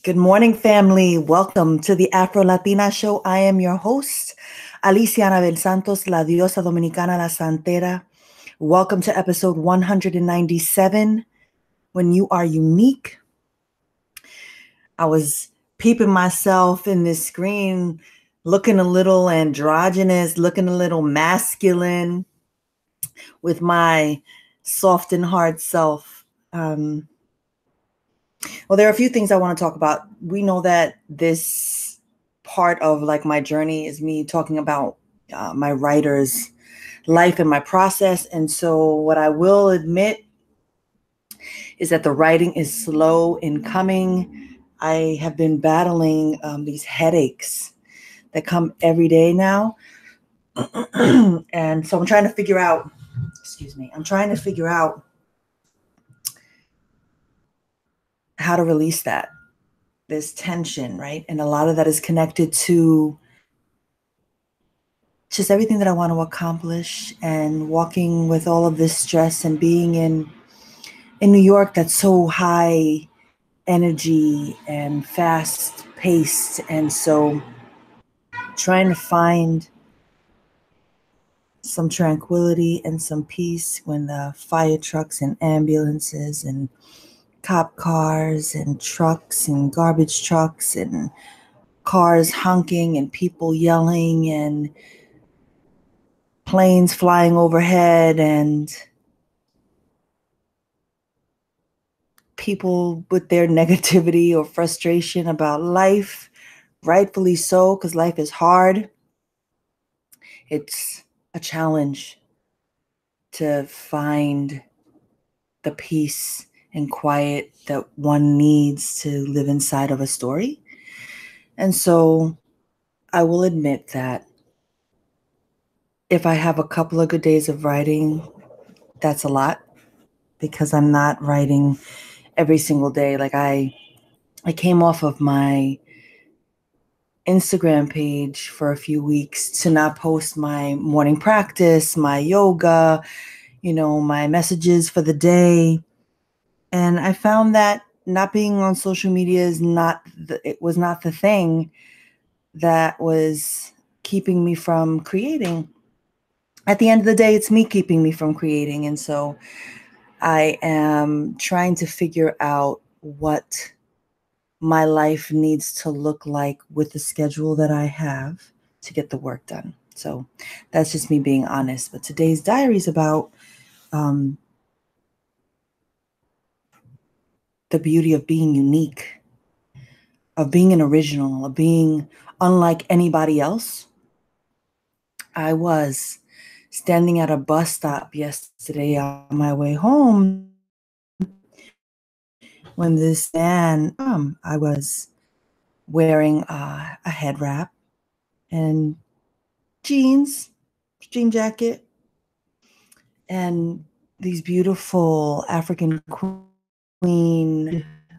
Good morning, family. Welcome to the Afro Latina Show. I am your host, Alicia Anabel-Santos, La Diosa Dominicana, La Santera. Welcome to episode 197, When You Are Unique. I was peeping myself in this screen, looking a little androgynous, looking a little masculine with my soft and hard self. Well, there are a few things I want to talk about. We know that this part of like my journey is me talking about my writer's life and my process. And so what I will admit is that the writing is slow in coming. I have been battling these headaches that come every day now. And so I'm trying to figure out, how to release that. This tension, right? And a lot of that is connected to just everything that I want to accomplish and walking with all of this stress and being in New York that's so high energy and fast paced. And so trying to find some tranquility and some peace when the fire trucks and ambulances and cop cars and trucks and garbage trucks and cars honking and people yelling and planes flying overhead and people with their negativity or frustration about life, rightfully so, because life is hard. It's a challenge to find the peace and quiet that one needs to live inside of a story. And so I will admit that if I have a couple of good days of writing, that's a lot because I'm not writing every single day. Like I came off of my Instagram page for a few weeks to not post my morning practice, my yoga, my messages for the day. And I found that not being on social media was not the thing that was keeping me from creating. At the end of the day, it's me keeping me from creating. And so I am trying to figure out what my life needs to look like with the schedule that I have to get the work done. So that's just me being honest. But today's diary is about the beauty of being unique, of being an original, of being unlike anybody else. I was standing at a bus stop yesterday on my way home when this man, I was wearing a head wrap and jean jacket, and these beautiful African queen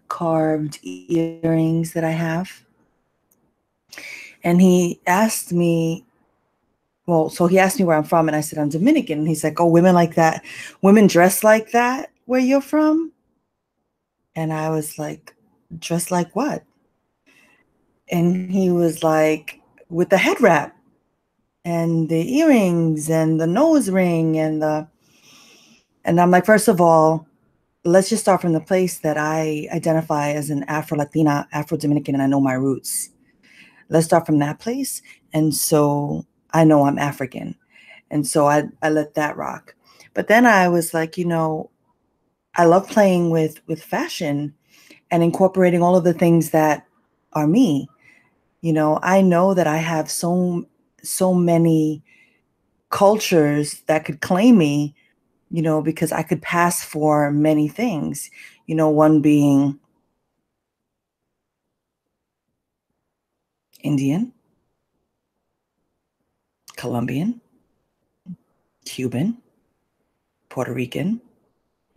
carved earrings that I have. And he asked me where I'm from, and I said, I'm Dominican. And he's like, oh, women dress like that where you're from? And I was like, dress like what? And he was like, with the head wrap and the earrings and the nose ring and I'm like, first of all, let's just start from the place that I identify as an Afro-Latina, Afro-Dominican, and I know my roots. Let's start from that place. And so I know I'm African. And so I let that rock. But then I was like, I love playing with fashion and incorporating all of the things that are me. I know that I have so many cultures that could claim me, because I could pass for many things, one being Indian, Colombian, Cuban, Puerto Rican.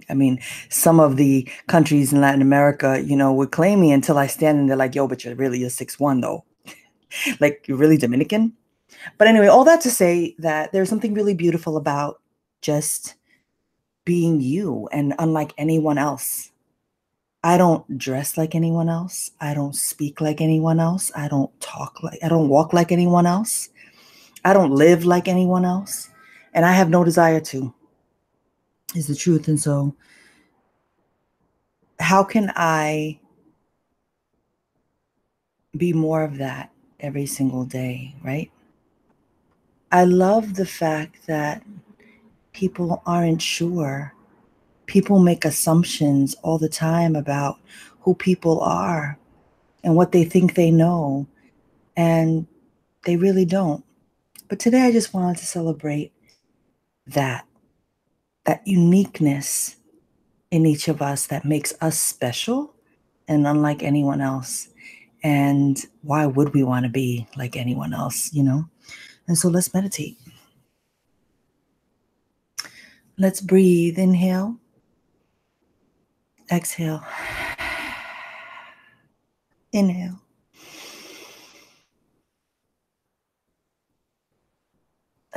I mean, some of the countries in Latin America, would claim me until I stand and they're like, yo, but you're really a 6'1" though. Like, you're really Dominican. But anyway, all that to say that there's something really beautiful about just being you and unlike anyone else. I don't dress like anyone else. I don't speak like anyone else. I don't walk like anyone else. I don't live like anyone else. And I have no desire to, is the truth. And so, how can I be more of that every single day, right? I love the fact that people aren't sure. People make assumptions all the time about who people are and what they think they know, and they really don't. But today I just wanted to celebrate that uniqueness in each of us that makes us special and unlike anyone else. And why would we want to be like anyone else, you know? And so let's meditate. Let's breathe. Inhale, exhale, inhale,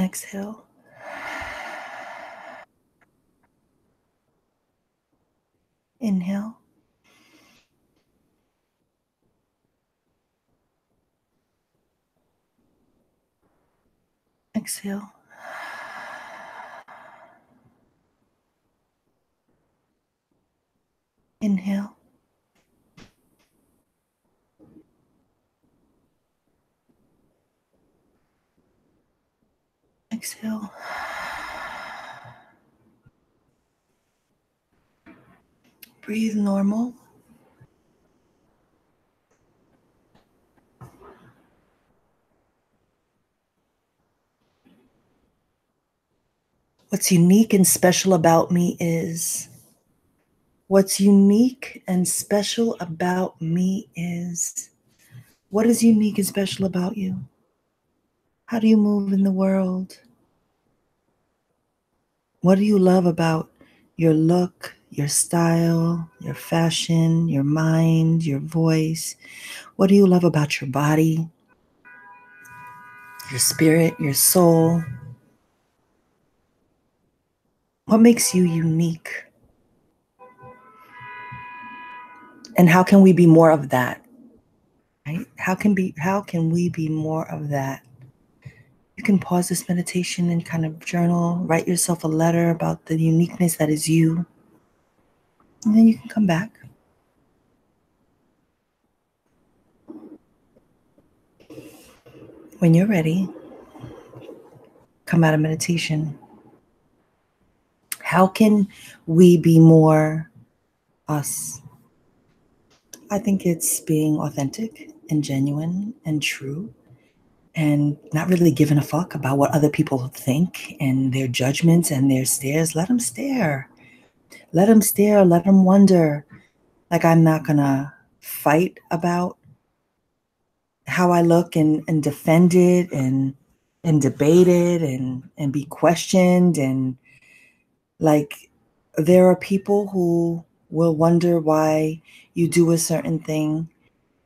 exhale, inhale, exhale, inhale, exhale. Breathe normal. What's unique and special about me is. What's unique and special about me is. What is unique and special about you? How do you move in the world? What do you love about your look, your style, your fashion, your mind, your voice? What do you love about your body, your spirit, your soul? What makes you unique? And how can we be more of that? Right? How can we be more of that? You can pause this meditation and kind of journal, write yourself a letter about the uniqueness that is you. And then you can come back. When you're ready, come out of meditation. How can we be more us? I think it's being authentic and genuine and true and not really giving a fuck about what other people think and their judgments and their stares. Let them stare. Let them stare. Let them wonder. Like, I'm not going to fight about how I look and defend it and debate it and be questioned. And like, there are people who will wonder why you do a certain thing.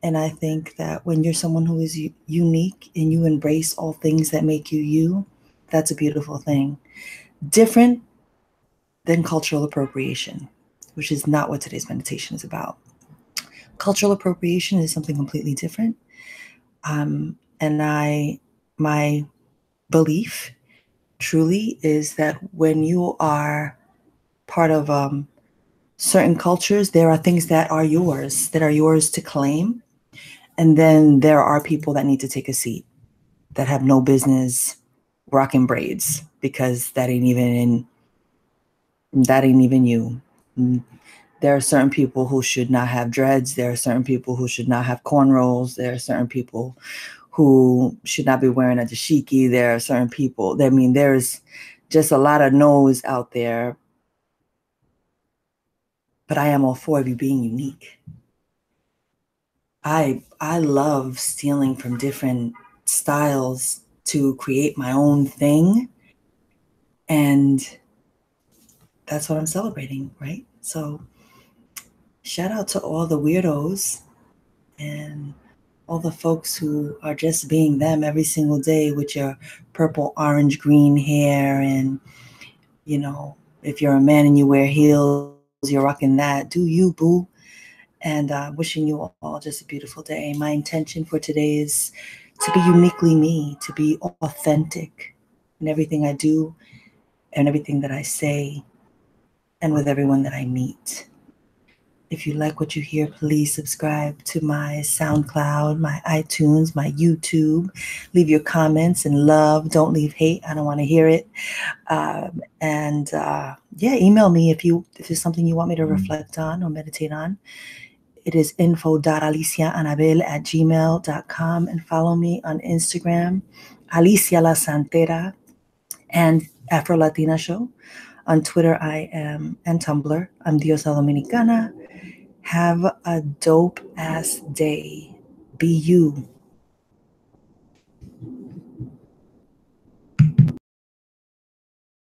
And I think that when you're someone who is unique and you embrace all things that make you you, that's a beautiful thing. Different than cultural appropriation, which is not what today's meditation is about. Cultural appropriation is something completely different. And my belief truly is that when you are part of certain cultures, there are things that are yours to claim. And then there are people that need to take a seat that have no business rocking braids because that ain't even you. There are certain people who should not have dreads. There are certain people who should not have cornrows. There are certain people who should not be wearing a dashiki. There are certain people. There's just a lot of no's out there. But I am all for you being unique. I love stealing from different styles to create my own thing. And that's what I'm celebrating, right? So shout out to all the weirdos and all the folks who are just being them every single day with your purple, orange, green hair. And, you know, if you're a man and you wear heels, you're rocking that. Do you, boo? and wishing you all just a beautiful day. My intention for today is to be uniquely me, to be authentic in everything I do and everything that I say and with everyone that I meet. If you like what you hear, please subscribe to my Soundcloud, my iTunes, my YouTube. Leave your comments and love. Don't leave hate. I don't want to hear it. Email me if there's something you want me to reflect on or meditate on. It is info.aliciaanabel@gmail.com, and follow me on Instagram, Alicia La Santera, and Afro Latina Show. On Twitter, and Tumblr, I'm Diosa Dominicana. Have a dope ass day. Be you.